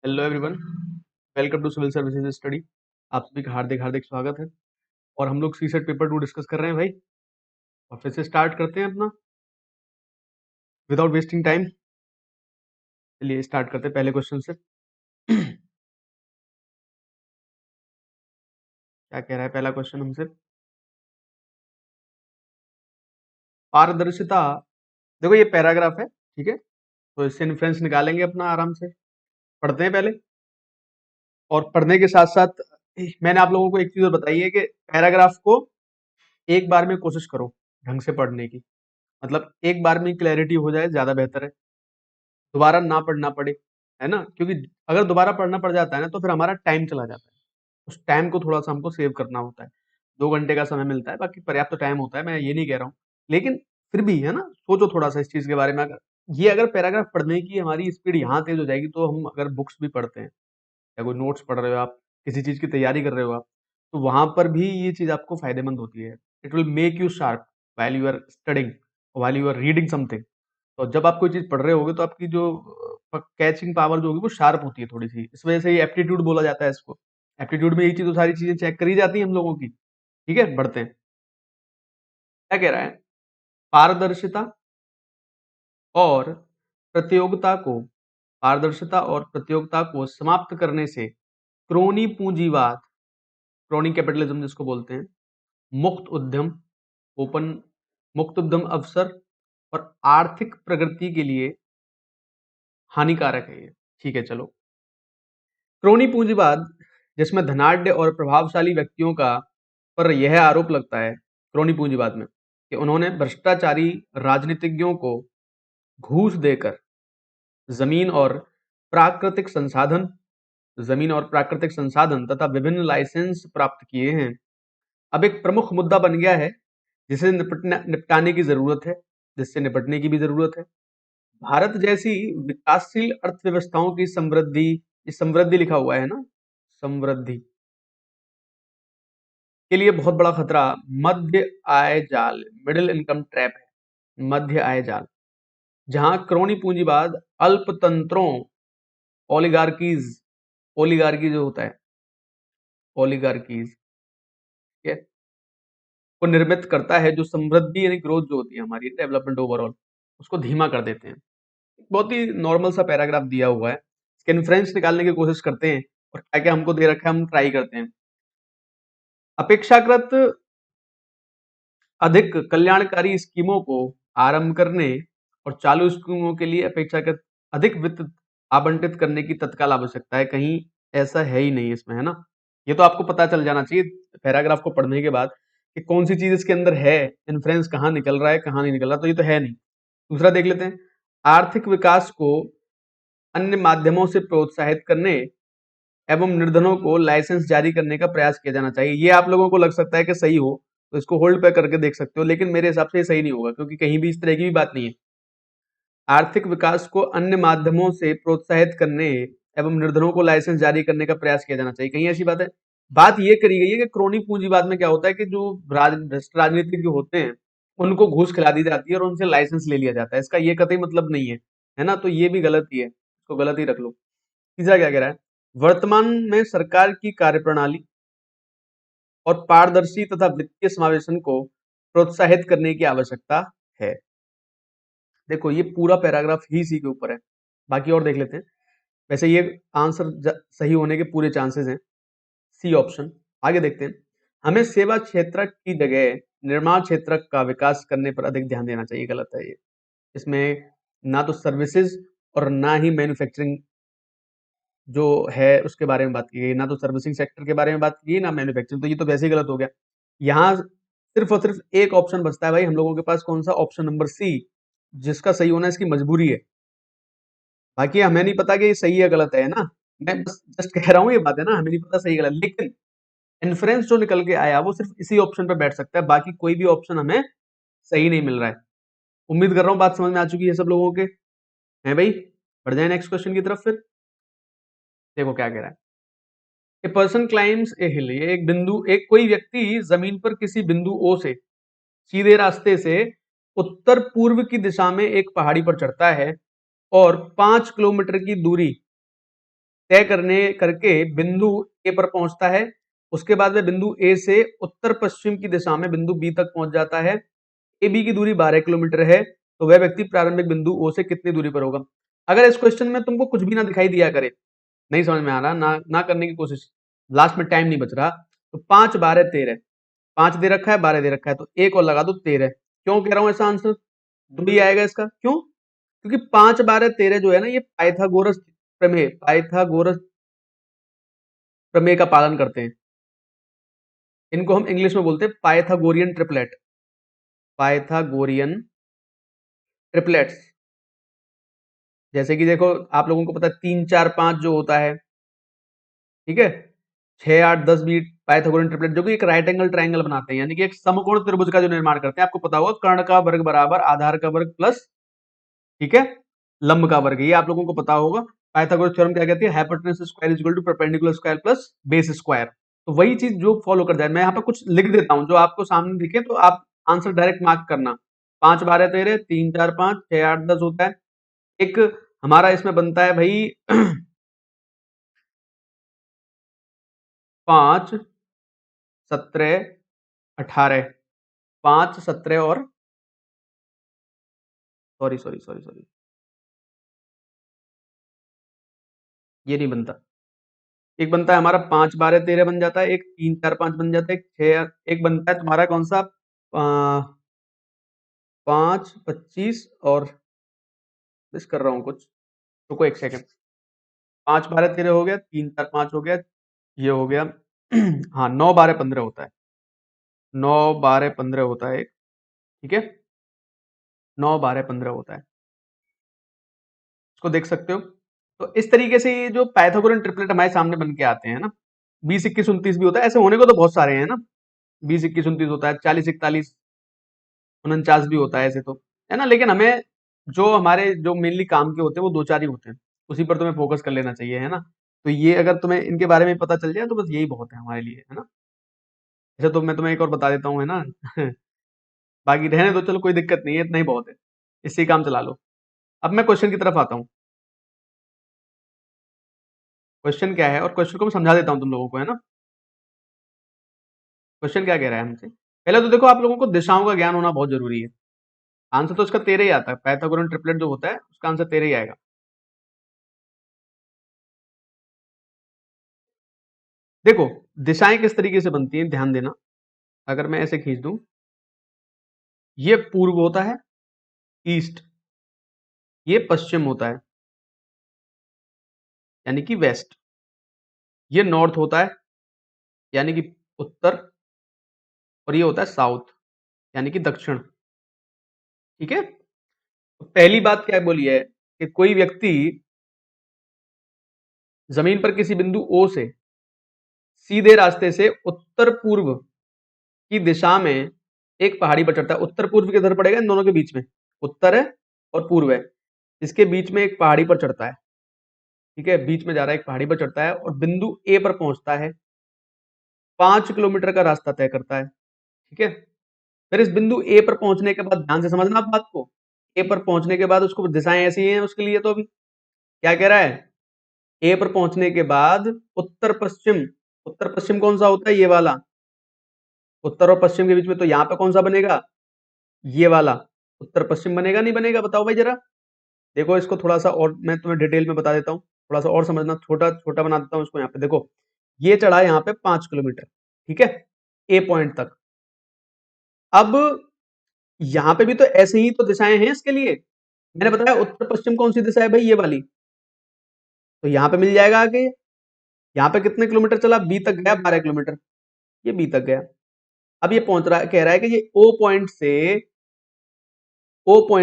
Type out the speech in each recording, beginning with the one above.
Hello everyone, welcome to civil services study. आप सभी का हार्दिक हार्दिक स्वागत है। और हम लोग सीसेट पेपर 2 डिस्कस कर रहे हैं भाई। और फिर से स्टार्ट करते हैं अपना विदाउट वेस्टिंग टाइम। चलिए स्टार्ट करते हैं पहले क्वेश्चन से। क्या कह रहा है पहला क्वेश्चन हमसे? पारदर्शिता। देखो ये पैराग्राफ है, ठीक है, तो इससे इन्फ्रेंस निकालेंगे अपना आराम से। पढ़ते हैं पहले। और पढ़ने के साथ साथ मैंने आप लोगों को एक चीज और बताई है कि पैराग्राफ को एक बार में कोशिश करो ढंग से पढ़ने की। मतलब एक बार में क्लैरिटी हो जाए ज्यादा बेहतर है, दोबारा ना पढ़ना पड़े, है ना? क्योंकि अगर दोबारा पढ़ना पड़ जाता है ना तो फिर हमारा टाइम चला जाता है। उस टाइम को थोड़ा सा हमको सेव करना होता है। 2 घंटे का समय मिलता है, बाकी पर्याप्त टाइम होता है, मैं ये नहीं कह रहा हूँ। लेकिन फिर भी है ना, सोचो थोड़ा सा इस चीज के बारे में। अगर पैराग्राफ पढ़ने की हमारी स्पीड यहाँ तेज हो जाएगी तो हम अगर बुक्स भी पढ़ते हैं या कोई नोट्स पढ़ रहे हो आप, किसी चीज की तैयारी कर रहे हो आप, तो वहां पर भी ये चीज आपको फायदेमंद होती है। It will make you sharp while you are studying, while you are reading something. तो जब आप कोई चीज पढ़ रहे होगे तो आपकी जो कैचिंग पावर जो होगी वो शार्प होती है थोड़ी सी। इस वजह से ये एप्टीट्यूड बोला जाता है इसको। एप्टीट्यूड में ये चीज तो सारी चीजें चेक करी जाती है हम लोगों की। ठीक है, बढ़ते हैं। क्या कह रहा है? पारदर्शिता और प्रतियोगिता को पारदर्शिता और प्रतियोगिता को समाप्त करने से क्रोनी पूंजीवाद, क्रोनी कैपिटलिज्म जिसको बोलते हैं, मुक्त उद्यम, ओपन मुक्त उद्यम अवसर और आर्थिक प्रगति के लिए हानिकारक है ये। ठीक है, चलो। क्रोनी पूंजीवाद, जिसमें धनाढ्य और प्रभावशाली व्यक्तियों का पर यह आरोप लगता है क्रोनी पूंजीवाद में कि उन्होंने भ्रष्टाचारी राजनीतिज्ञों को घूस देकर जमीन और प्राकृतिक संसाधन जमीन और प्राकृतिक संसाधन तथा विभिन्न लाइसेंस प्राप्त किए हैं, अब एक प्रमुख मुद्दा बन गया है जिसे निपटाने की जरूरत है, जिससे निपटने की भी जरूरत है। भारत जैसी विकासशील अर्थव्यवस्थाओं की समृद्धि, ये समृद्धि लिखा हुआ है ना, समृद्धि के लिए बहुत बड़ा खतरा मध्य आय जाल, मिडिल इनकम ट्रैप है। मध्य आय जाल, जहां क्रोनी पूंजीवाद अल्पतंत्रों, ओलिगार्कीज, ओलिगार्की जो होता है, ओलिगार्कीज, ठीक है, को निर्मित करता है, जो समृद्धि यानी ग्रोथ जो होती है हमारी, डेवलपमेंट ओवरऑल, उसको धीमा कर देते हैं। बहुत ही नॉर्मल सा पैराग्राफ दिया हुआ है। इसके इन्फ्रेंस निकालने की कोशिश करते हैं और क्या क्या हमको दे रखा है हम ट्राई करते हैं। अपेक्षाकृत अधिक कल्याणकारी स्कीमों को आरंभ करने और चालू स्कीमों के लिए अपेक्षाकृत अधिक वित्त आवंटित करने की तत्काल आवश्यकता है। कहीं ऐसा है ही नहीं इसमें, है ना? ये तो आपको पता चल जाना चाहिए पैराग्राफ को पढ़ने के बाद कि कौन सी चीज इसके अंदर है, इन्फ्रेंस कहाँ निकल रहा है कहाँ नहीं निकल रहा। तो ये तो है नहीं। दूसरा देख लेते हैं। आर्थिक विकास को अन्य माध्यमों से प्रोत्साहित करने एवं निर्धनों को लाइसेंस जारी करने का प्रयास किया जाना चाहिए। ये आप लोगों को लग सकता है कि सही हो, तो इसको होल्ड पे करके देख सकते हो, लेकिन मेरे हिसाब से ये सही नहीं होगा क्योंकि कहीं भी इस तरह की भी बात नहीं है। आर्थिक विकास को अन्य माध्यमों से प्रोत्साहित करने एवं निर्धनों को लाइसेंस जारी करने का प्रयास किया जाना चाहिए, कहीं ऐसी बात है? बात ये करी गई है कि क्रोनी पूंजीवाद में क्या होता है कि जो भ्रष्ट राजनीतिज्ञ होते हैं उनको घूस खिला दी जाती है और उनसे लाइसेंस ले लिया जाता है। इसका ये कतई मतलब नहीं है ना? तो ये भी गलत ही है, इसको गलत ही रख लो। तीसरा क्या कह रहा है? वर्तमान में सरकार की कार्यप्रणाली और पारदर्शी तथा वित्तीय समावेशन को प्रोत्साहित करने की आवश्यकता है। देखो ये पूरा पैराग्राफ ही इसी के ऊपर है, बाकी और देख लेते हैं। वैसे ये आंसर सही होने के पूरे चांसेस हैं, सी ऑप्शन। आगे देखते हैं। हमें सेवा क्षेत्र की जगह निर्माण क्षेत्र का विकास करने पर अधिक ध्यान देना चाहिए। गलत है ये। इसमें ना तो सर्विसेज और ना ही मैन्युफैक्चरिंग जो है उसके बारे में बात की गई, ना तो सर्विसिंग सेक्टर के बारे में बात की गई, ना मैन्युफैक्चरिंग। तो ये तो वैसे ही गलत हो गया। यहाँ सिर्फ और सिर्फ एक ऑप्शन बचता है भाई हम लोगों के पास, कौन सा? ऑप्शन नंबर सी, जिसका सही होना इसकी मजबूरी है। बाकी हमें नहीं पता कि ये सही है गलत है ना? मैं बस जस्ट कह रहा हूँ, ये बात है ना, हमें नहीं पता सही गलत, लेकिन इन्फ्रेंस जो निकल के आया वो सिर्फ इसी ऑप्शन पे बैठ सकता है, बाकी कोई भी ऑप्शन हमें सही नहीं मिल रहा है। उम्मीद कर रहा हूँ बात समझ में आ चुकी है सब लोगों के, हैं भाई? बढ़ जाए नेक्स्ट क्वेश्चन की तरफ फिर। देखो क्या कह रहा है। ए पर्सन क्लाइम्स ए हिल, ये एक बिंदु, एक कोई व्यक्ति जमीन पर किसी बिंदु ओ से सीधे रास्ते से उत्तर पूर्व की दिशा में एक पहाड़ी पर चढ़ता है और 5 किलोमीटर की दूरी तय करने करके बिंदु ए पर पहुंचता है। उसके बाद में बिंदु ए से उत्तर पश्चिम की दिशा में बिंदु बी तक पहुंच जाता है। ए बी की दूरी 12 किलोमीटर है, तो वह व्यक्ति प्रारंभिक बिंदु ओ से कितनी दूरी पर होगा। अगर इस क्वेश्चन में तुमको कुछ भी ना दिखाई दिया करे, नहीं समझ में आ रहा, ना करने की कोशिश, लास्ट में टाइम नहीं बच रहा, तो 5 12 13, 5 दे रखा है, 12 दे रखा है, तो एक और लगा दो 13। क्यों कह रहा हूं ऐसा आंसर दो ही आएगा इसका, क्यों? क्योंकि 5 12 13 जो है ना, ये पाइथागोरस प्रमेय का पालन करते हैं। इनको हम इंग्लिश में बोलते हैं पाइथागोरियन ट्रिपलेट, पाइथागोरियन ट्रिपलेट्स। जैसे कि देखो, आप लोगों को पता है 3 4 5 जो होता है, ठीक है, 6 8 10 भी पाइथागोरियन ट्रिपलेट, जो कि एक राइट एंगल ट्रायंगल बनाते हैं, यानी कि एक समकोण त्रिभुज का जो निर्माण करते हैं। आपको पता होगा कर्ण का वर्ग बराबर आधार का वर्ग प्लस, ठीक है, लंब का वर्ग, ये आप लोगों को पता होगा। पाइथागोरस थ्योरम क्या कहती है, hypotenuse square is equal to perpendicular square plus base square. तो वही चीज जो फॉलो कर जाए, मैं यहाँ पे कुछ लिख देता हूँ जो आपको सामने दिखे, तो आप आंसर डायरेक्ट मार्क करना। 5 12 13, 3 4 5, 6 8 10 होता है। एक हमारा इसमें बनता है भाई 5 17 18, 5 17 और सॉरी, ये नहीं बनता। एक बनता है हमारा 5 12 13 बन जाता है, एक 3 4 5 बन जाता है, एक 6, एक बनता है तुम्हारा कौन सा, 5 25 और मिस कर रहा हूँ कुछ, रुको एक सेकंड। 5 12 13 हो गया, 3 4 5 हो गया, ये हो गया हाँ 9 12 15 होता है, 9 12 15 होता है एक, ठीक है, 9 12 15 होता है, इसको देख सकते हो। तो इस तरीके से ये जो पाइथागोरन ट्रिपलेट हमारे सामने बन के आते हैं ना, 20 21 29 भी होता है, ऐसे होने को तो बहुत सारे हैं ना, 20 21 29 होता है, 40 41 49 भी होता है ऐसे तो, है ना। लेकिन हमें जो हमारे जो मेनली काम के होते हैं वो दो चार ही होते हैं, उसी पर तुम्हें फोकस कर लेना चाहिए, है ना। तो ये अगर तुम्हें इनके बारे में पता चल जाए तो बस यही बहुत है हमारे लिए, है ना। ऐसे तो मैं तुम्हें एक और बता देता हूँ, है ना बाकी रहने दो, चलो कोई दिक्कत नहीं है, इतना ही बहुत है, इससे ही काम चला लो। अब मैं क्वेश्चन की तरफ आता हूँ। क्वेश्चन क्या है, और क्वेश्चन को मैं समझा देता हूँ तुम लोगों को, है ना। क्वेश्चन क्या कह रहा है हमसे, पहले तो देखो आप लोगों को दिशाओं का ज्ञान होना बहुत जरूरी है। आंसर तो इसका 13 ही आता है, पाइथागोरन ट्रिपलेट जो होता है उसका आंसर 13 ही आएगा। देखो, दिशाएं किस तरीके से बनती हैं ध्यान देना। अगर मैं ऐसे खींच दूं, ये पूर्व होता है, ईस्ट, ये पश्चिम होता है यानी कि वेस्ट, ये नॉर्थ होता है यानी कि उत्तर, और ये होता है साउथ यानी कि दक्षिण, ठीक है। तो पहली बात क्या बोली है कि कोई व्यक्ति जमीन पर किसी बिंदु ओ से सीधे रास्ते से उत्तर पूर्व की दिशा में एक पहाड़ी पर चढ़ता है। उत्तर पूर्व किधर पड़ेगा, इन दोनों के बीच में, उत्तर है और पूर्व है, इसके बीच में एक पहाड़ी पर चढ़ता है, ठीक है, बीच में जा रहा है, एक पहाड़ी पर चढ़ता है और बिंदु ए पर पहुंचता है, 5 किलोमीटर का रास्ता तय करता है, ठीक है। फिर इस बिंदु ए पर पहुंचने के बाद ध्यान से समझना आप बात को, ए पर पहुंचने के बाद उसको दिशाएं ऐसी हैं उसके लिए, तो अभी क्या कह रहा है, ए पर पहुंचने के बाद उत्तर पश्चिम, उत्तर पश्चिम कौन सा होता है, ये वाला, उत्तर और पश्चिम के बीच में, तो यहाँ पे कौन सा बनेगा, ये वाला उत्तर पश्चिम बनेगा, नहीं बनेगा, बताओ भाई जरा। देखो इसको थोड़ा सा और मैं तुम्हें डिटेल में बता देता हूँ, थोड़ा सा और समझना, छोटा छोटा बना देता हूँ इसको। यहाँ पे देखो, ये चढ़ा यहाँ पे 5 किलोमीटर, ठीक है, ए पॉइंट तक। अब यहाँ पे भी तो ऐसे ही तो दिशाएं हैं इसके लिए, मैंने बताया उत्तर पश्चिम कौन सी दिशा है भाई, ये वाली, तो यहाँ पे मिल जाएगा आगे। यहाँ पे कितने किलोमीटर चला, बी तक गया 12 किलोमीटर, ये बी तक गया। अब ये पहुंच रहा है, कह रहा है कि ये ओ पॉइंट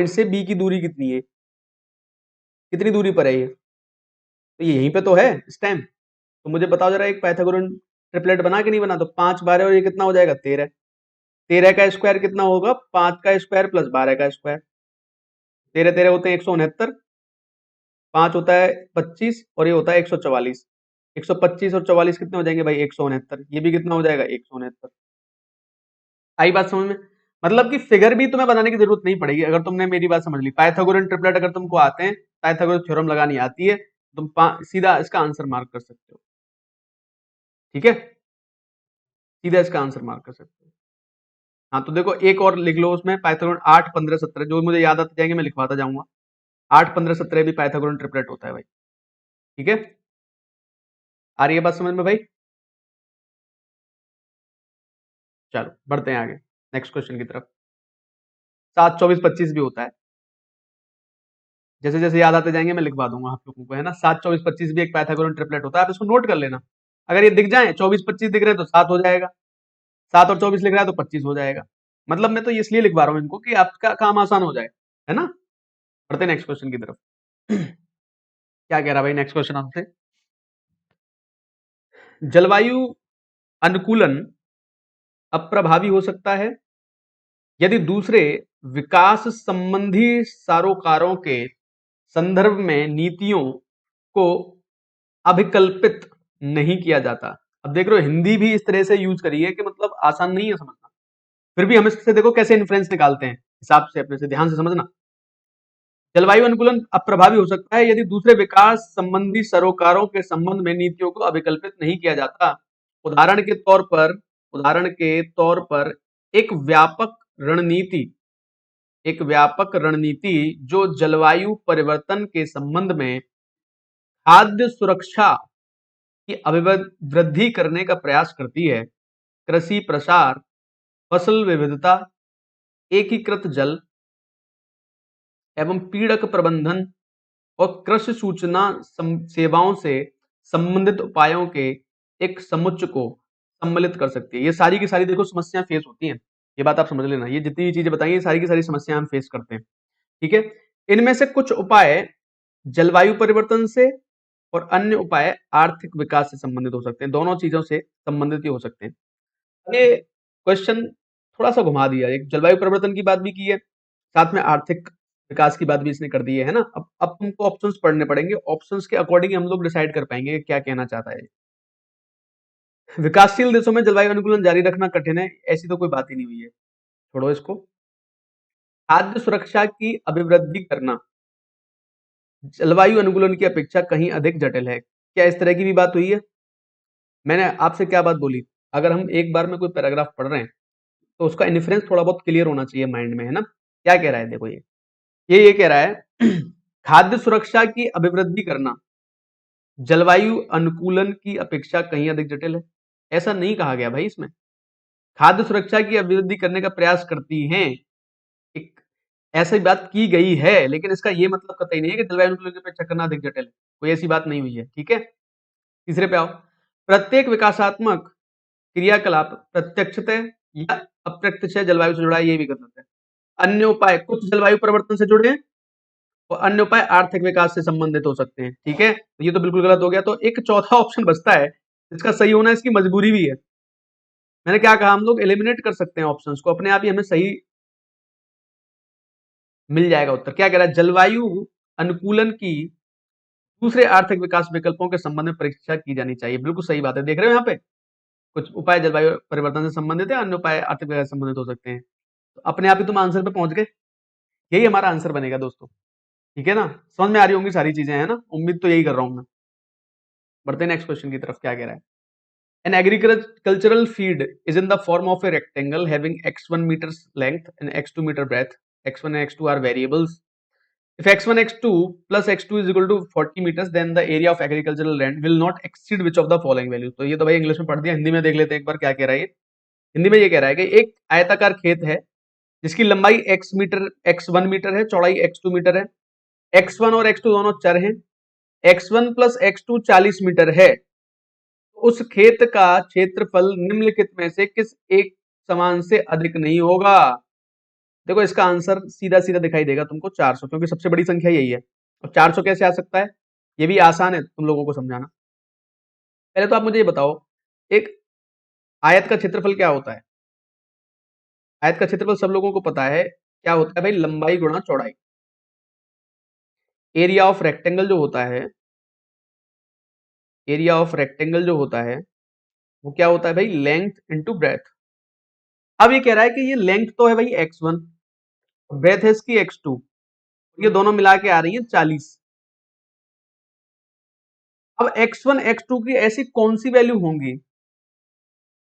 से बी की दूरी कितनी है, कितनी दूरी पर है ये, तो ये यहीं पे तो है इस टाइम। तो मुझे बताओ जरा, एक पाइथागोरन ट्रिपलेट बना कि नहीं बना, तो 5 12 और ये कितना हो जाएगा 13, 13 का स्क्वायर कितना होगा, 5 का स्क्वायर प्लस 12 का स्क्वायर, 13 13 होते हैं 169, 5 होता है 25 और ये होता है 144, 125 और 44 कितने हो जाएंगे भाई 169, ये भी कितना हो जाएगा 169। आई बात समझ में, मतलब कि फिगर भी तुम्हें बनाने की जरूरत नहीं पड़ेगी अगर तुमने मेरी बात समझ ली। पाइथागोरन ट्रिपलेट अगर तुमको आते हैं, पाइथागोरस थ्योरम लगानी आती है, तुम सीधा इसका आंसर मार्क कर सकते हो। ठीक है, सीधा इसका आंसर मार्क कर सकते हो। हाँ तो देखो एक और लिख लो उसमें, पाइथागोरन 8 15 17 जो मुझे याद आते जाएंगे मैं लिखवाता जाऊंगा। 8 15 17 भी पाइथागोरन ट्रिपलेट होता है भाई। ठीक है, आ रही है बात समझ में भाई? चलो बढ़ते हैं आगे नेक्स्ट क्वेश्चन की तरफ। 7 24 25 भी होता है, जैसे जैसे याद आते जाएंगे मैं लिखवा दूंगा आप लोगों को, है ना। 7 24 25 भी एक पाइथागोरन ट्रिपलेट होता है, आप इसको नोट कर लेना। अगर ये दिख जाए 24 25 दिख रहे हैं तो 7 हो जाएगा, 7 और 24 लिख रहा है तो 25 हो जाएगा। मतलब मैं तो इसलिए लिखवा रहा हूँ इनको कि आपका काम आसान हो जाए, है ना। बढ़ते हैं नेक्स्ट क्वेश्चन की तरफ। क्या कह रहा भाई नेक्स्ट क्वेश्चन आपसे? जलवायु अनुकूलन अप्रभावी हो सकता है यदि दूसरे विकास संबंधी सरोकारों के संदर्भ में नीतियों को अभिकल्पित नहीं किया जाता। अब देख रहे हो हिंदी भी इस तरह से यूज करी है कि मतलब आसान नहीं है समझना, फिर भी हम इससे देखो कैसे इन्फ्लुएंस निकालते हैं हिसाब से, अपने से ध्यान से समझना। जलवायु अनुकूलन अप्रभावी हो सकता है यदि दूसरे विकास संबंधी सरोकारों के संबंध में नीतियों को अभिकल्पित नहीं किया जाता। उदाहरण के तौर पर उदाहरण के तौर पर एक व्यापक रणनीति एक व्यापक रणनीति जो जलवायु परिवर्तन के संबंध में खाद्य सुरक्षा की अभिवृद्धि करने का प्रयास करती है, कृषि प्रसार, फसल विविधता, एकीकृत जल एवं पीड़क प्रबंधन और कृषि सूचना सेवाओं से संबंधित उपायों के एक समुच्चय को सम्मिलित कर सकती है। ये सारी की सारी देखो समस्याएं फेस होती हैं, ये बात आप समझ लेना। ये जितनी भी चीजें बताई ये सारी की सारी समस्याएं हम फेस करते हैं। ठीक है, इनमें से कुछ उपाय जलवायु परिवर्तन से और अन्य उपाय आर्थिक विकास से संबंधित हो सकते हैं, दोनों चीजों से संबंधित ही हो सकते हैं। ये क्वेश्चन थोड़ा सा घुमा दिया, एक जलवायु परिवर्तन की बात भी की है, साथ में आर्थिक विकास की बात भी इसने कर दी है ना। अब तुमको ऑप्शंस पढ़ने पड़ेंगे, ऑप्शंस के अकॉर्डिंग हम लोग डिसाइड कर पाएंगे कि क्या कहना चाहता है। विकासशील देशों में जलवायु अनुकूलन जारी रखना कठिन है, ऐसी तो कोई बात ही नहीं हुई है, छोड़ो इसको। खाद्य सुरक्षा की अभिवृद्धि करना जलवायु अनुकूलन की अपेक्षा कहीं अधिक जटिल है, क्या इस तरह की भी बात हुई है? मैंने आपसे क्या बात बोली, अगर हम एक बार में कोई पैराग्राफ पढ़ रहे हैं तो उसका इन्फ्लुएंस थोड़ा बहुत क्लियर होना चाहिए माइंड में, है ना। क्या कह रहा है देखो, ये कह रहा है खाद्य सुरक्षा की अभिवृद्धि करना जलवायु अनुकूलन की अपेक्षा कहीं अधिक जटिल है। ऐसा नहीं कहा गया भाई इसमें, खाद्य सुरक्षा की अभिवृद्धि करने का प्रयास करती हैं, एक ऐसी बात की गई है, लेकिन इसका ये मतलब कतई नहीं है कि जलवायु अनुकूलन की अपेक्षा करना अधिक जटिल है, कोई ऐसी बात नहीं हुई है। ठीक है, तीसरे पे आओ। प्रत्येक विकासात्मक क्रियाकलाप प्रत्यक्षतः या अप्रत्यक्ष जलवायु से जुड़ा है, ये भी गलत है। अन्य उपाय कुछ जलवायु परिवर्तन से जुड़े हैं और अन्य उपाय आर्थिक विकास से संबंधित हो सकते हैं। ठीक है, तो ये तो बिल्कुल गलत हो गया, तो एक चौथा ऑप्शन बचता है, इसका सही होना इसकी मजबूरी भी है। मैंने क्या कहा, हम लोग एलिमिनेट कर सकते हैं ऑप्शंस को, अपने आप ही हमें सही मिल जाएगा उत्तर। क्या कह रहा है, जलवायु अनुकूलन की दूसरे आर्थिक विकास विकल्पों के संबंध में परीक्षा की जानी चाहिए। बिल्कुल सही बात है, देख रहे हो यहाँ पे कुछ उपाय जलवायु परिवर्तन से संबंधित है, अन्य उपाय आर्थिक विकास से संबंधित हो सकते हैं, तो अपने आप ही तुम आंसर पे पहुंच गए। यही हमारा आंसर बनेगा दोस्तों। ठीक है ना, समझ में आ रही होंगी सारी चीजें, है ना, उम्मीद तो यही कर रहा हूं मैं। बढ़ते हैं नेक्स्ट क्वेश्चन की तरफ। क्या कह रहा है, an agricultural feed is in the form of a rectangle having x1 meters length and x2 meter breadth. x1 and x2 are variables. If x1 x2 plus x2 is equal to 40 meters, then the area of agricultural land will not exceed which of the following values. तो ये तो भाई English में पढ़ दिया, हिंदी में देख लेते हैं एक बार क्या कह रहा है। हिंदी में ये कह रहा है कि एक आयताकार खेत है जिसकी लंबाई x1 मीटर है, चौड़ाई x2 मीटर है, x1 और x2 दोनों चर हैं, x1 प्लस x2 40 मीटर है, उस खेत का क्षेत्रफल निम्नलिखित में से किस एक समान से अधिक नहीं होगा। देखो इसका आंसर सीधा सीधा दिखाई देगा तुमको, 400, क्योंकि सबसे बड़ी संख्या यही है। अब 400 कैसे आ सकता है, ये भी आसान है तुम लोगों को समझाना। पहले तो आप मुझे ये बताओ, एक आयत का क्षेत्रफल क्या होता है? आयत का क्षेत्रफल सब लोगों को पता है क्या होता है भाई, लंबाई गुणा चौड़ाई। एरिया ऑफ रेक्टेंगल जो होता है, एरिया ऑफ रेक्टेंगल जो होता है वो क्या होता है भाई, लेंथ इंटू ब्रेथ। अब ये कह रहा है कि ये लेंथ तो है भाई x1, ब्रेथ है इसकी x2, ये दोनों मिला के आ रही है 40। अब x1 x2 की ऐसी कौन सी वैल्यू होंगी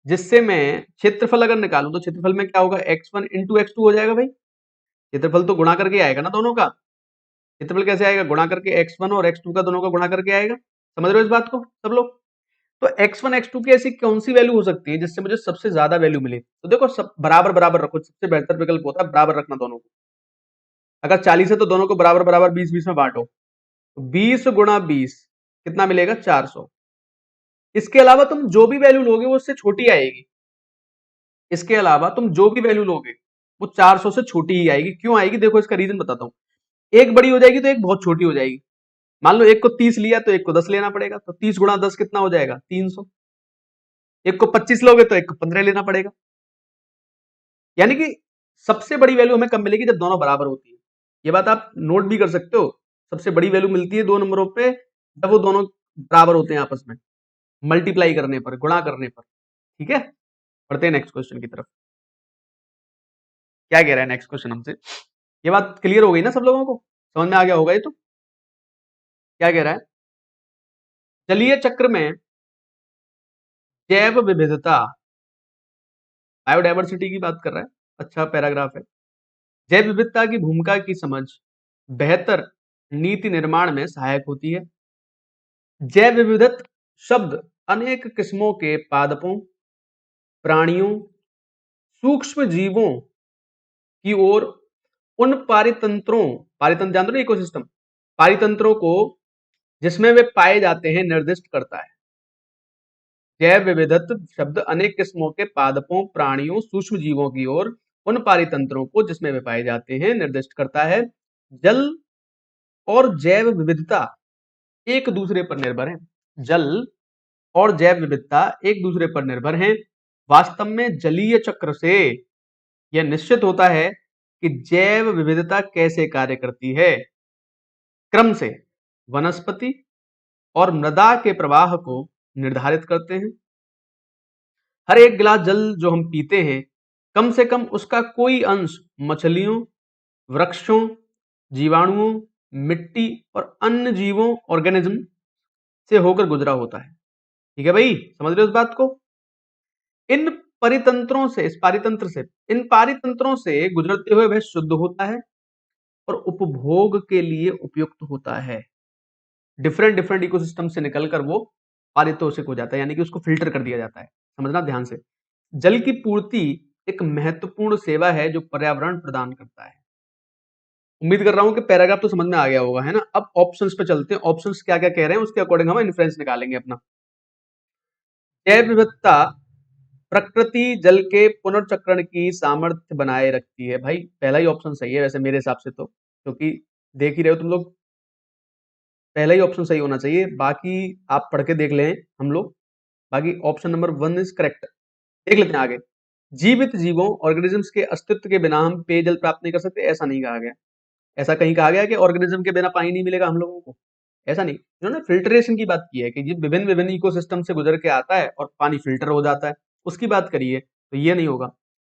जिससे मैं क्षेत्रफल अगर निकालूं तो क्षेत्रफल में क्या होगा, x1 इंटू x2 हो जाएगा भाई। क्षेत्रफल तो गुणा करके आएगा ना दोनों का। क्षेत्रफल कैसे आएगा, गुणा करके x1 और x2 का दोनों का गुणा करके आएगा। समझ रहे हो इस बात को सब लोग। तो x1 x2 की ऐसी कौन सी वैल्यू हो सकती है जिससे मुझे सबसे ज्यादा वैल्यू मिले। तो देखो सब बराबर बराबर रखो, सबसे बेहतर विकल्प होता है बराबर रखना दोनों को। अगर 40 है तो दोनों को बराबर बराबर 20 20 में बांटो, तो 20 गुणा 20 कितना मिलेगा, 400। इसके अलावा तुम जो भी वैल्यू लोगे वो उससे छोटी आएगी। इसके अलावा तुम जो भी वैल्यू लोगे वो 400 से छोटी ही आएगी। क्यों आएगी, देखो इसका रीजन बताता हूं। एक बड़ी हो जाएगी तो एक बहुत छोटी हो जाएगी। मान लो एक को 30 लिया तो एक को 10 लेना पड़ेगा, तो 30 गुणा 10 कितना हो जाएगा, 300। एक को 25 लोगे तो एक को 15 लेना पड़ेगा। यानी कि सबसे बड़ी वैल्यू हमें कब मिलेगी, जब दोनों बराबर होती है। ये बात आप नोट भी कर सकते हो। सबसे बड़ी वैल्यू मिलती है दो नंबरों पे जब वो दोनों बराबर होते हैं आपस में, मल्टीप्लाई करने पर, गुणा करने पर। ठीक है, बढ़ते हैं नेक्स्ट क्वेश्चन की तरफ। क्या कह रहा है नेक्स्ट क्वेश्चन हमसे, ये बात क्लियर हो गई ना सब लोगों को, समझ में आ गया होगा ये तो। क्या कह रहा है, जलीय चक्र में जैव विविधता, बायोडायवर्सिटी की बात कर रहा है, अच्छा पैराग्राफ है। जैव विविधता की भूमिका की समझ बेहतर नीति निर्माण में सहायक होती है। जैव विविधत शब्द अनेक किस्मों के पादपों, प्राणियों, सूक्ष्म जीवों की ओर उन पारितंत्रों, पारितंत्र जानते हो ना, इकोसिस्टम, पारितंत्रों को जिसमें वे पाए जाते हैं निर्दिष्ट करता है। जैव विविधत शब्द अनेक किस्मों के पादपों, प्राणियों, सूक्ष्म जीवों की ओर उन पारितंत्रों को जिसमें वे पाए जाते हैं निर्दिष्ट करता है। जल और जैव विविधता एक दूसरे पर निर्भर है। जल और जैव विविधता एक दूसरे पर निर्भर हैं। वास्तव में जलीय चक्र से यह निश्चित होता है कि जैव विविधता कैसे कार्य करती है। क्रम से वनस्पति और मृदा के प्रवाह को निर्धारित करते हैं। हर एक गिलास जल जो हम पीते हैं, कम से कम उसका कोई अंश मछलियों, वृक्षों, जीवाणुओं, मिट्टी और अन्य जीवों, ऑर्गेनिज्म से होकर गुजरा होता है। ठीक है भाई, समझ रहे हो इस बात को। इन परितंत्रों से, इस पारितंत्र से, इन पारितंत्रों से गुजरते हुए वह शुद्ध होता है और उपभोग के लिए उपयुक्त होता है। डिफरेंट डिफरेंट इकोसिस्टम से निकलकर वो पारितोषिक हो जाता है, यानी कि उसको फिल्टर कर दिया जाता है। समझना ध्यान से। जल की पूर्ति एक महत्वपूर्ण सेवा है जो पर्यावरण प्रदान करता है। उम्मीद कर रहा हूं कि पैराग्राफ तो समझ में आ गया होगा, है ना। अब ऑप्शंस पे चलते हैं, ऑप्शंस क्या क्या कह रहे हैं उसके अकॉर्डिंग हम इन्फ्रेंस निकालेंगे अपना। जैव विविधता प्रकृति जल के पुनर्चक्रण की सामर्थ्य बनाए रखती है। भाई पहला ही ऑप्शन सही है वैसे मेरे हिसाब से तो, क्योंकि देख ही रहे हो तुम लोग, पहला ही ऑप्शन सही होना चाहिए। बाकी आप पढ़ के देख लें हम लोग, बाकी ऑप्शन नंबर 1 इज करेक्ट। देख लेते हैं आगे। जीवित जीवों, ऑर्गेनिजम्स के अस्तित्व के बिना हम पेयजल प्राप्त नहीं कर सकते, ऐसा नहीं कहा गया। ऐसा कहीं कहा गया कि ऑर्गेनिज्म के बिना पानी नहीं मिलेगा हम लोगों को, ऐसा नहीं। इन्होंने फिल्ट्रेशन की बात की है कि ये विभिन्न विभिन्न इकोसिस्टम से गुजर के आता है और पानी फिल्टर हो जाता है, उसकी बात करिए तो ये नहीं होगा।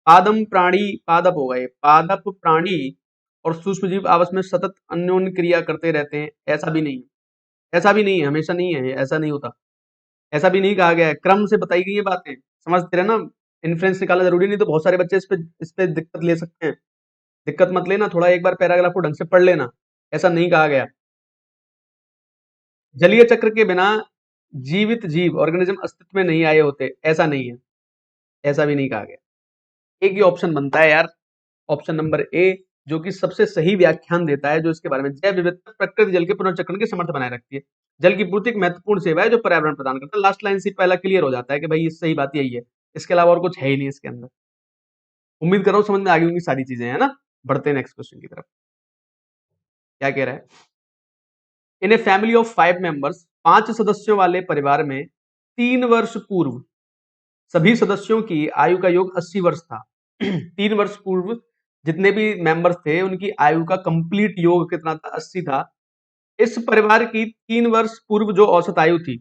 पादम प्राणी, पादप होगा ये, पादप प्राणी और सूक्ष्म जीव आपस में सतत अन्योन्य क्रिया करते रहते हैं, ऐसा भी नहीं है। ऐसा भी नहीं है, हमेशा नहीं है, ऐसा नहीं होता। ऐसा भी नहीं कहा गया है, क्रम से बताई गई ये बातें, समझते रहे ना। इन्फ्लुएंस निकालना जरूरी नहीं, तो बहुत सारे बच्चे इस पे दिक्कत ले सकते हैं। दिक्कत मत लेना, थोड़ा एक बार पैराग्राफ को ढंग से पढ़ लेना। ऐसा नहीं कहा गया। जलीय चक्र के बिना जीवित जीव, ऑर्गेनिज्म अस्तित्व में नहीं आए होते, ऐसा नहीं है। ऐसा भी नहीं कहा गया। एक ही ऑप्शन बनता है यार, ऑप्शन नंबर ए, जो कि सबसे सही व्याख्यान देता है जो इसके बारे में। जैव विविधता प्रकृति जल के पुनर्चक्रण के समर्थ बनाए रखती है। जल की पूर्ति एक महत्वपूर्ण सेवा है जो पर्यावरण प्रदान करता है। लास्ट लाइन से पहला क्लियर हो जाता है कि भाई ये सही बात यही है, इसके अलावा और कुछ है ही नहीं इसके अंदर। उम्मीद कर रहा हूँ समझ में आ गई होंगी सारी चीजें, है ना। बढ़ते हैं नेक्स्ट क्वेश्चन की तरफ। क्या कह रहा है, इन ए फैमिली ऑफ 5 मेंबर्स, 5 सदस्यों वाले परिवार में 3 वर्ष पूर्व सभी सदस्यों की आयु का योग 80 वर्ष था। 3 वर्ष पूर्व जितने भी मेंबर्स थे उनकी आयु का कंप्लीट योग कितना था, 80 था। इस परिवार की 3 वर्ष पूर्व जो औसत आयु थी,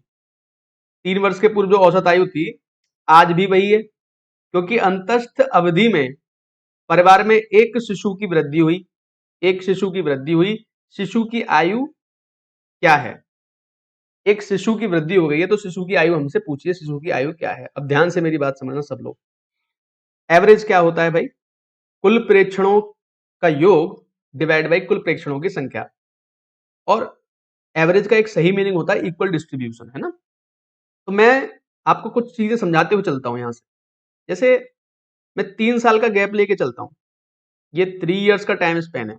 3 वर्ष के पूर्व जो औसत आयु थी, आज भी वही है। क्योंकि अंतस्थ अवधि में परिवार में एक शिशु की वृद्धि हुई, एक शिशु की वृद्धि हुई। शिशु की आयु क्या है, एक शिशु की वृद्धि हो गई है, तो शिशु की आयु हमसे पूछिए, शिशु की आयु क्या है? अब ध्यान से मेरी बात समझना सब लोग। एवरेज क्या होता है भाई? कुल प्रेक्षणों का योग डिवाइड बाई कुल प्रेक्षणों की संख्या। और एवरेज का एक सही मीनिंग होता है इक्वल डिस्ट्रीब्यूशन, है ना? तो मैं आपको कुछ चीजें समझाते हुए चलता हूं यहां से। जैसे मैं 3 साल का गैप लेके चलता हूं, ये 3 इयर्स का टाइम स्पेन है,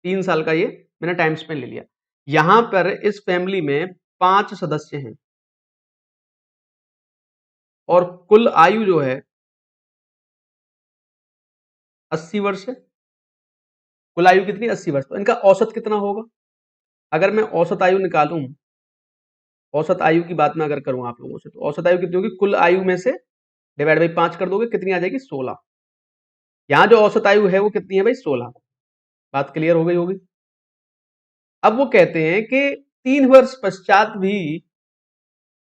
3 साल का ये मैंने टाइम स्पेन ले लिया। यहां पर इस फैमिली में 5 सदस्य हैं और कुल आयु जो है 80 वर्ष है। कुल आयु कितनी? 80 वर्ष। तो इनका औसत कितना होगा? अगर मैं औसत आयु निकालूं, औसत आयु की बात मैं अगर करूं आप लोगों से, तो औसत आयु कितनी होगी? कुल आयु में से डिवाइड बाई 5 कर दोगे, कितनी आ जाएगी? 16। यहाँ जो औसत आयु है वो कितनी है भाई? 16। बात क्लियर हो गई होगी। अब वो कहते हैं कि 3 वर्ष पश्चात भी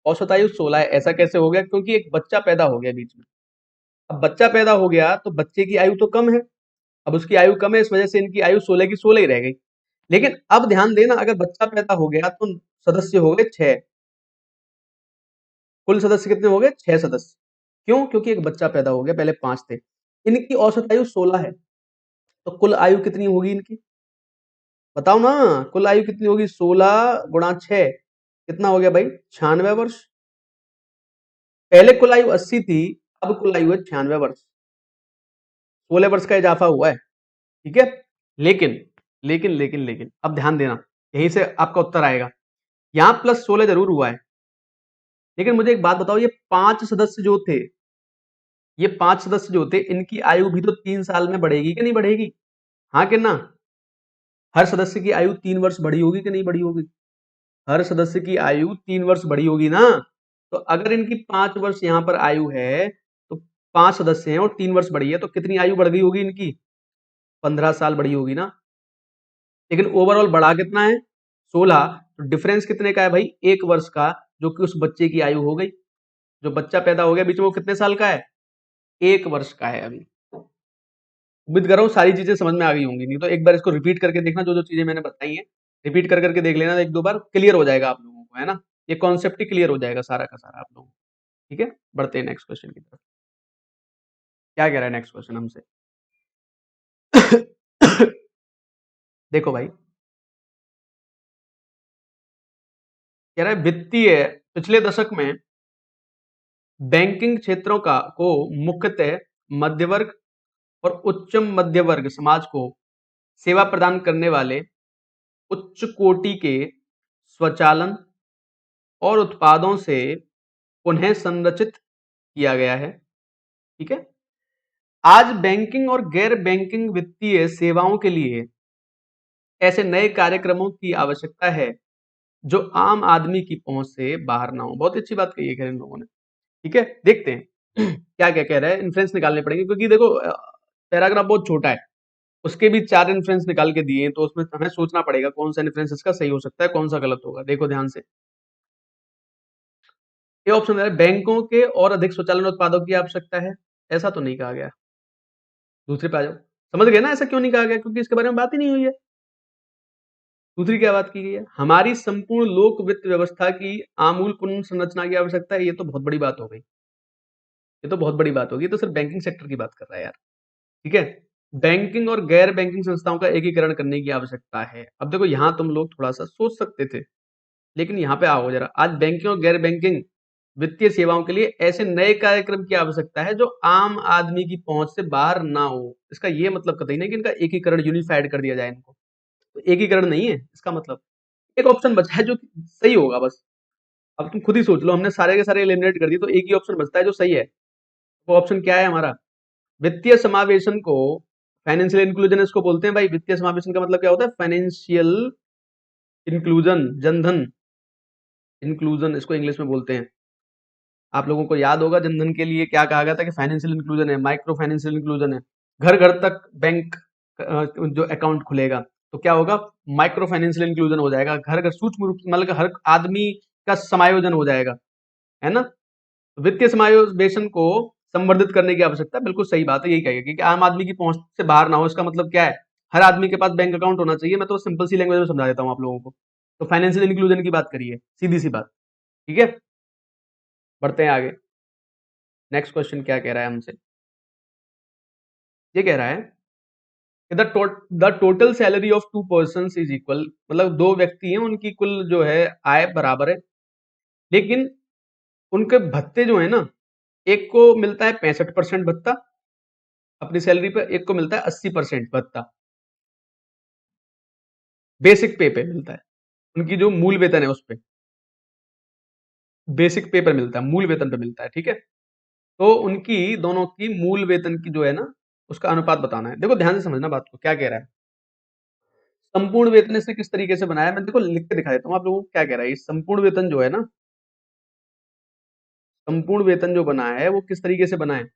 औसत आयु 16 है। ऐसा कैसे हो गया? क्योंकि एक बच्चा पैदा हो गया बीच में। अब बच्चा पैदा हो गया तो बच्चे की आयु तो कम है, अब उसकी आयु कम है, इस वजह से इनकी आयु 16 की 16 ही रह गई। लेकिन अब ध्यान देना, अगर बच्चा पैदा हो गया तो सदस्य हो गए 6। कुल सदस्य कितने हो गए? 6 सदस्य। क्यों? क्योंकि एक बच्चा पैदा हो गया, पहले 5 थे। इनकी औसत आयु 16 है, तो कुल आयु कितनी होगी इनकी? बताओ ना, कुल आयु कितनी होगी? 16 गुणा 6 कितना हो गया भाई? 96 वर्ष। पहले कुल आयु 80 थी, अब कुल आयु है 96 वर्ष। 16 वर्ष का इजाफा हुआ है, ठीक है। लेकिन लेकिन अब ध्यान देना, यहीं से आपका उत्तर आएगा। यहां +16 जरूर हुआ है, लेकिन मुझे एक बात बताओ, ये 5 सदस्य जो थे, ये 5 सदस्य जो थे, इनकी आयु भी तो 3 साल में बढ़ेगी कि नहीं बढ़ेगी? हाँ कि ना? हर सदस्य की आयु 3 वर्ष बढ़ी होगी कि नहीं बढ़ी होगी? हर सदस्य की आयु 3 वर्ष बढ़ी होगी ना? तो अगर इनकी 5 वर्ष यहाँ पर आयु है, तो 5 सदस्य हैं और 3 वर्ष बढ़ी है, तो कितनी आयु बढ़ गई होगी इनकी? 15 साल बढ़ी होगी ना? लेकिन ओवरऑल बढ़ा कितना है? 16। तो डिफरेंस कितने का है भाई? 1 वर्ष का, जो कि उस बच्चे की आयु हो गई। जो बच्चा पैदा हो गया बीच में, वो कितने साल का है? 1 वर्ष का है अभी। उम्मीद कर रहा हूँ सारी चीजें समझ में आ गई होंगी, नहीं तो एक बार इसको रिपीट करके देखना, जो जो चीजें मैंने बताई हैं रिपीट कर करके देख लेना, एक दो बार क्लियर हो जाएगा आप लोगों को, है ना? ये कॉन्सेप्ट ही क्लियर हो जाएगा सारा का सारा आप लोगों को। ठीक है, बढ़ते हैं नेक्स्ट क्वेश्चन की तरफ। क्या कह रहा है नेक्स्ट क्वेश्चन हमसे? देखो भाई, कह रहा है वित्तीय पिछले दशक में बैंकिंग क्षेत्रों का को मुख्यतः मध्य वर्ग और उच्चम मध्य वर्ग समाज को सेवा प्रदान करने वाले उच्च कोटि के स्वचालन और उत्पादों से पुनः संरचित किया गया है। ठीक है। आज बैंकिंग और गैर बैंकिंग वित्तीय सेवाओं के लिए ऐसे नए कार्यक्रमों की आवश्यकता है जो आम आदमी की पहुंच से बाहर ना हो। बहुत अच्छी बात कही है खैर इन लोगों ने। ठीक है, देखते हैं क्या क्या कह रहा है। इन्फ्रेंस निकालने पड़ेंगे, क्योंकि देखो पैराग्राफ बहुत छोटा है, उसके भी 4 इन्फ्रेंस निकाल के दिए हैं, तो उसमें हमें सोचना पड़ेगा कौन सा इन्फ्रेंस इसका सही हो सकता है, कौन सा गलत होगा। देखो ध्यान से, ये ऑप्शन है बैंकों के और अधिक स्वचालन उत्पादों की आवश्यकता है, ऐसा तो नहीं कहा गया। दूसरे पे आ जाओ। समझ गए ना ऐसा क्यों नहीं कहा गया? क्योंकि इसके बारे में बात ही नहीं हुई है। दूसरी क्या बात की गई है? हमारी संपूर्ण लोक वित्त व्यवस्था की आमूल पुनर्संरचना की आवश्यकता है। ये तो बहुत बड़ी बात हो गई, ये तो बहुत बड़ी बात होगी। ये तो सिर्फ बैंकिंग सेक्टर की बात कर रहा है यार। ठीक है, बैंकिंग और गैर बैंकिंग संस्थाओं का एकीकरण करने की आवश्यकता है। अब देखो यहाँ तुम लोग थोड़ा सा सोच सकते थे, लेकिन यहाँ पे आओ जरा। आज बैंकिंग और गैर बैंकिंग वित्तीय सेवाओं के लिए ऐसे नए कार्यक्रम की आवश्यकता है जो आम आदमी की पहुंच से बाहर ना हो। इसका ये मतलब कतई नहीं कि इनका एकीकरण यूनिफाइड कर दिया जाए इनको, तो एकीकरण नहीं है इसका मतलब। एक ऑप्शन बचा है जो सही होगा बस। अब तुम खुद ही सोच लो, हमने सारे के सारे एलिमिनेट कर दिए, तो एक ही ऑप्शन बचता है जो सही है। वो ऑप्शन क्या है हमारा? वित्तीय समावेशन को, फाइनेंशियल इंक्लूजन इसको बोलते हैं भाई। वित्तीय समावेशन का मतलब क्या होता है? फाइनेंशियल इंक्लूजन, जनधन इंक्लूजन इसको इंग्लिश में बोलते हैं। आप लोगों को याद होगा जनधन के लिए क्या कहा गया था कि फाइनेंशियल इंक्लूजन है, माइक्रो फाइनेंशियल इंक्लूजन है। घर घर तक बैंक जो अकाउंट खुलेगा, तो क्या होगा? माइक्रो फाइनेंशियल इंक्लूजन हो जाएगा। घर घर सूक्ष्म रूप से, मतलब हर आदमी का समायोजन हो जाएगा, है ना? वित्तीय समावेशन को संवर्धित करने की आवश्यकता, बिल्कुल सही बात है। यही कहेगा कि आम आदमी की पहुंच से बाहर ना हो। इसका मतलब क्या है? हर आदमी के पास बैंक अकाउंट होना चाहिए। मैं तो सिंपल सी लैंग्वेज में समझा देता हूँ आप लोगों को। तो फाइनेंशियल इंक्लूजन की बात करिए, सीधी सी बात। ठीक है, बढ़ते हैं आगे। नेक्स्ट क्वेश्चन क्या कह रहा है हमसे? ये कह रहा है कि the total salary of two person is equal, मतलब दो व्यक्ति हैं, उनकी कुल जो है आय बराबर है, लेकिन उनके भत्ते जो है ना, एक को मिलता है 65% भत्ता अपनी सैलरी पे, एक को मिलता है 80% भत्ता बेसिक पे मिलता है। उनकी जो मूल वेतन है उस पे, बेसिक पे पर मिलता है, मूल वेतन पे मिलता है। ठीक है, तो उनकी दोनों की मूल वेतन की जो है ना, उसका अनुपात बताना है। देखो ध्यान से समझना बात को, क्या कह रहा है। संपूर्ण वेतन से किस तरीके से बनाया, मैं देखो लिख के दिखा देता हूँ आप लोगों को। क्या कह रहा है, संपूर्ण वेतन जो है ना, संपूर्ण वेतन जो बना है वो किस तरीके से बना है,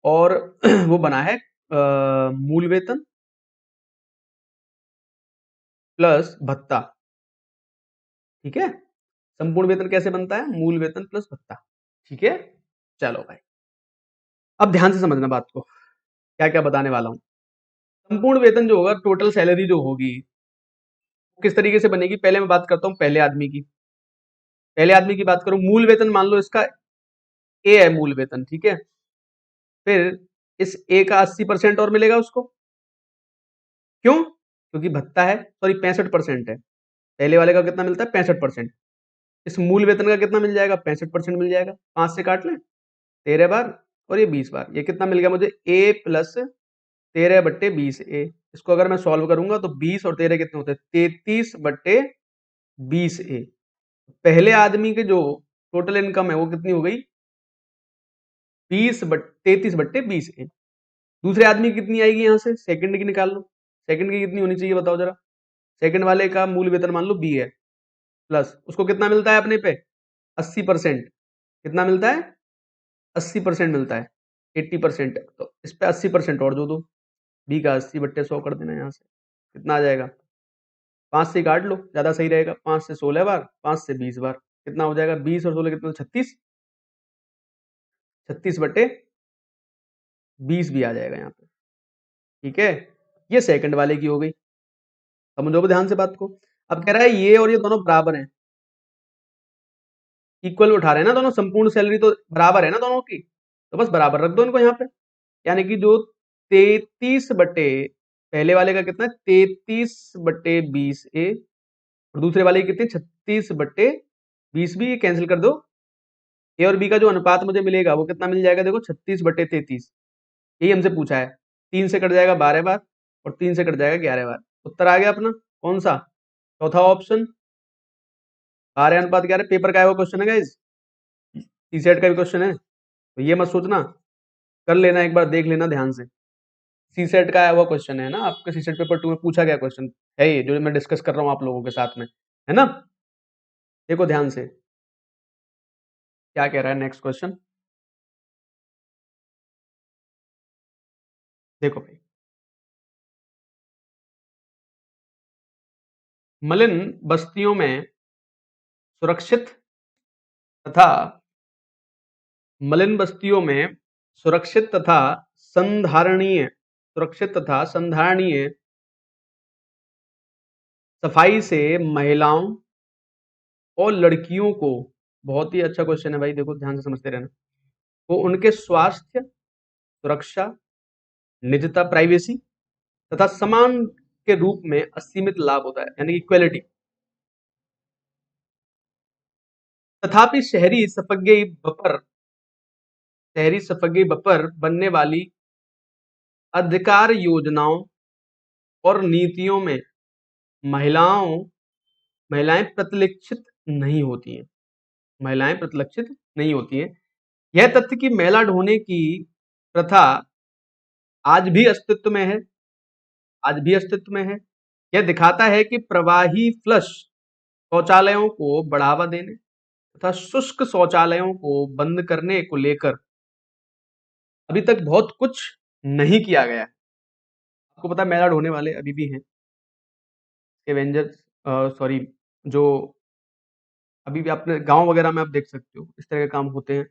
और वो बना है मूल वेतन प्लस भत्ता। ठीक है, संपूर्ण वेतन कैसे बनता है, मूल वेतन प्लस भत्ता। ठीक है, चलो भाई, अब ध्यान से समझना बात को, क्या क्या बताने वाला हूं। संपूर्ण वेतन जो होगा, टोटल सैलरी जो होगी, किस तरीके से बनेगी, पहले मैं बात करता हूं पहले आदमी की। पहले आदमी की बात करूं, मूल वेतन मान लो इसका ए है मूल वेतन। ठीक है, फिर इस ए का 80% और मिलेगा उसको। क्यों? क्योंकि भत्ता है, सॉरी 65% है। पहले वाले का कितना मिलता है, 65%। इस मूल वेतन का कितना मिल जाएगा, 65% मिल जाएगा। 5 से काट लें, 13 बार, और ये 20 बार। ये कितना मिल गया मुझे, ए प्लस 13/20 ए। इसको अगर मैं सॉल्व करूंगा तो 20 और 13 कितने होते हैं, 33/20 ए। पहले आदमी के जो टोटल इनकम है वो कितनी हो गई, 33/20 ए। दूसरे आदमी की कितनी आएगी, यहां से सेकंड की निकाल लो। सेकंड की कितनी होनी चाहिए बताओ जरा। सेकंड वाले का मूल वेतन मान लो बी है, प्लस उसको कितना मिलता है अपने पे, 80%। कितना मिलता है, 80% मिलता है, 80%। तो इस पे 80% और जो दो, बी का 80/100 कर देना यहाँ से। कितना आ जाएगा, 5 से काट लो, ज्यादा सही रहेगा। 5 से 16 बार, 5 से 20 बार। कितना हो जाएगा, 20 और 16 कितना, 36। 36/20 भी आ जाएगा यहाँ पे। ठीक है, ये सेकंड वाले की हो गई। समझो ध्यान से बात को। अब कह रहा है ये और ये दोनों बराबर हैं, इक्वल उठा रहे हैं ना दोनों, संपूर्ण सैलरी तो बराबर है ना दोनों की, तो बस बराबर रख दो इनको यहाँ पे। यानी कि जो 33 बटे, पहले वाले का कितना है, 33/20 ए, और दूसरे वाले की कितनी, 36/20 भी, कैंसिल कर दो। ए और बी का जो अनुपात मुझे मिलेगा वो कितना मिल जाएगा, देखो 36/33। यही हमसे पूछा है। 3 से कट जाएगा 12 बार, और 3 से कट जाएगा 11 बार। उत्तर आ गया अपना, कौन सा, चौथा ऑप्शन, 12:11। पेपर का है वो क्वेश्चन है गाइस, टी सेट का भी क्वेश्चन है, तो ये मत सोचना, कर लेना एक बार, देख लेना ध्यान से। सी सेट का आया हुआ क्वेश्चन है ना, आपके सी सेट पेपर 2 में पूछा गया क्वेश्चन है ये, जो मैं डिस्कस कर रहा हूँ आप लोगों के साथ में, है ना। देखो ध्यान से, क्या कह रहा है नेक्स्ट क्वेश्चन। देखो भाई, मलिन बस्तियों में सुरक्षित तथा, मलिन बस्तियों में सुरक्षित तथा संधारणीय, सुरक्षित तथा संधारणीय सफाई से महिलाओं और लड़कियों को, बहुत ही अच्छा क्वेश्चन है भाई, देखो ध्यान से समझते रहना, वो उनके स्वास्थ्य, सुरक्षा, निजता, प्राइवेसी तथा समान के रूप में असीमित लाभ होता है, यानी इक्वेलिटी। तथापि शहरी सफगे बपर बनने वाली अधिकार योजनाओं और नीतियों में महिलाओं महिलाएं प्रतिलक्षित नहीं होती हैं, महिलाएं प्रतिलक्षित नहीं होती हैं। यह तथ्य कि महिला ढोने की प्रथा आज भी अस्तित्व में है, आज भी अस्तित्व में है। यह दिखाता है कि प्रवाही फ्लश शौचालयों को बढ़ावा देने तथा शुष्क शौचालयों को बंद करने को लेकर अभी तक बहुत कुछ नहीं किया गया है। आपको पता है मेला ढोने वाले अभी भी हैं, एवेंजर्स, सॉरी, जो अभी भी अपने गांव वगैरह में आप देख सकते हो इस तरह के काम होते हैं।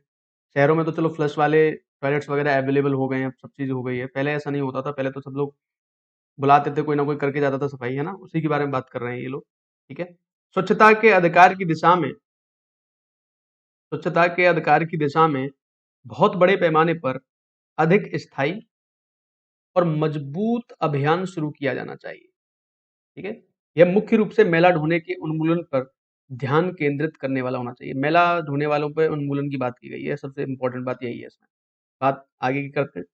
शहरों में तो चलो फ्लश वाले टॉयलेट्स वगैरह अवेलेबल हो गए हैं, सब चीज़ हो गई है, पहले ऐसा नहीं होता था। पहले तो सब लोग बुलाते थे, कोई ना कोई करके जाता था सफाई, है ना, उसी के बारे में बात कर रहे हैं ये लोग। ठीक है। स्वच्छता के अधिकार की दिशा में स्वच्छता के अधिकार की दिशा में बहुत बड़े पैमाने पर अधिक स्थायी और मजबूत अभियान शुरू किया जाना चाहिए। ठीक है। यह मुख्य रूप से मैला ढोने के उन्मूलन पर ध्यान केंद्रित करने वाला होना चाहिए। मैला ढोने वालों पे उन्मूलन की बात की गई है, सबसे इंपॉर्टेंट बात यही है इसमें। बात आगे की करते हैं।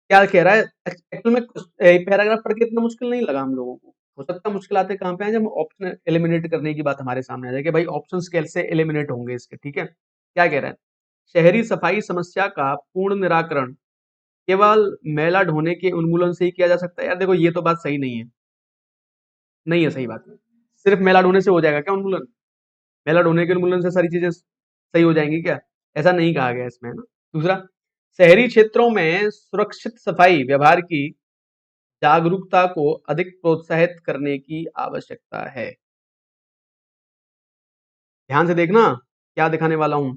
क्या कह रहा है? एक्चुअल में पैराग्राफ पढ़ के इतना मुश्किल नहीं लगा हम लोगों को। हो सकता है मुश्किल आते कहाँ पे हैं, जब ऑप्शन एलिमिनेट करने की बात हमारे सामने आ जाए कि भाई ऑप्शंस कैसे एलिमिनेट होंगे इसके। ठीक है। क्या कह रहा है? शहरी सफाई समस्या का पूर्ण निराकरण केवल मैला ढोने के उन्मूलन से ही किया जा सकता है। यार देखो, ये तो बात सही नहीं है। नहीं है सही बात। सिर्फ मैला ढोने से हो जाएगा क्या उन्मूलन? मैला ढोने के उन्मूलन से सारी चीजें सही हो जाएंगी क्या? ऐसा नहीं कहा गया इसमें, है ना। दूसरा, शहरी क्षेत्रों में सुरक्षित सफाई व्यवहार की जागरूकता को अधिक प्रोत्साहित करने की आवश्यकता है। ध्यान से देखना क्या दिखाने वाला हूं।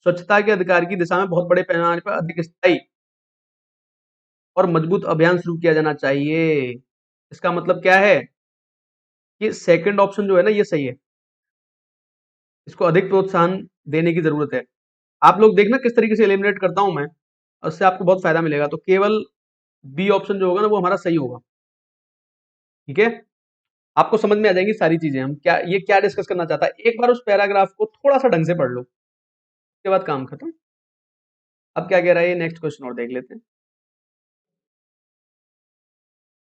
स्वच्छता के अधिकार की दिशा में बहुत बड़े पैमाने पर अधिक स्थायी और मजबूत अभियान शुरू किया जाना चाहिए। इसका मतलब क्या है कि सेकंड ऑप्शन जो है ना, ये सही है। इसको अधिक प्रोत्साहन देने की जरूरत है। आप लोग देखना किस तरीके से एलिमिनेट करता हूं मैं, उससे आपको बहुत फायदा मिलेगा। तो केवल बी ऑप्शन जो होगा ना, वो हमारा सही होगा। ठीक है। आपको समझ में आ जाएंगी सारी चीजें, हम क्या ये क्या डिस्कस करना चाहता है। एक बार उस पैराग्राफ को थोड़ा सा ढंग से पढ़ लो, उसके बाद काम खत्म। अब क्या कह रहा है ये, नेक्स्ट क्वेश्चन और देख लेते हैं।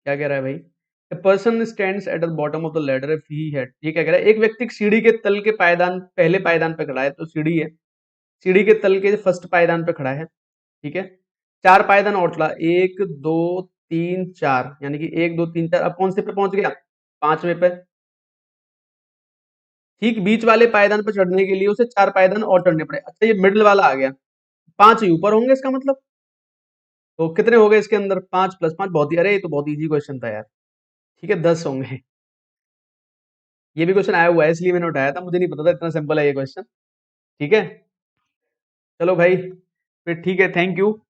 क्या कह रहा है भाई? A person stands at the bottom of the ladder if he had, ये क्या कह रहा है? एक व्यक्ति सीढ़ी के तल के पायदान, पहले पायदान पे खड़ा है, तो सीढ़ी है, सीढ़ी के तल के फर्स्ट पायदान पे खड़ा है। ठीक है। चार पायदान और चढ़ा, एक दो तीन चार, यानी कि एक दो तीन चार, अब कौन से पे पहुंच गया? पांचवें पे। ठीक बीच वाले पायदान पर चढ़ने के लिए उसे चार पायदान और चढ़ने पड़े। अच्छा, ये मिडिल वाला आ गया, पांच ही ऊपर होंगे इसका मतलब। तो कितने हो गए इसके अंदर? पांच प्लस पांच, बहुत ही, अरे ये तो बहुत इजी क्वेश्चन था यार। ठीक है, 10 होंगे। ये भी क्वेश्चन आया हुआ है इसलिए मैंने उठाया था, मुझे नहीं पता था इतना सिंपल है ये क्वेश्चन। ठीक है। चलो भाई, फिर ठीक है, थैंक यू।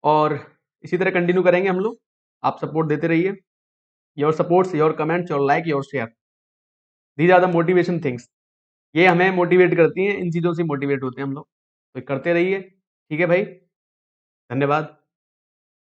और इसी तरह कंटिन्यू करेंगे हम लोग। आप सपोर्ट देते रहिए। Your supports, your comments, your like, your share, these are the motivation things. ये हमें मोटिवेट करती हैं, इन चीजों से मोटिवेट होते हैं हम लोग। तो करते रहिए। ठीक है भाई, धन्यवाद।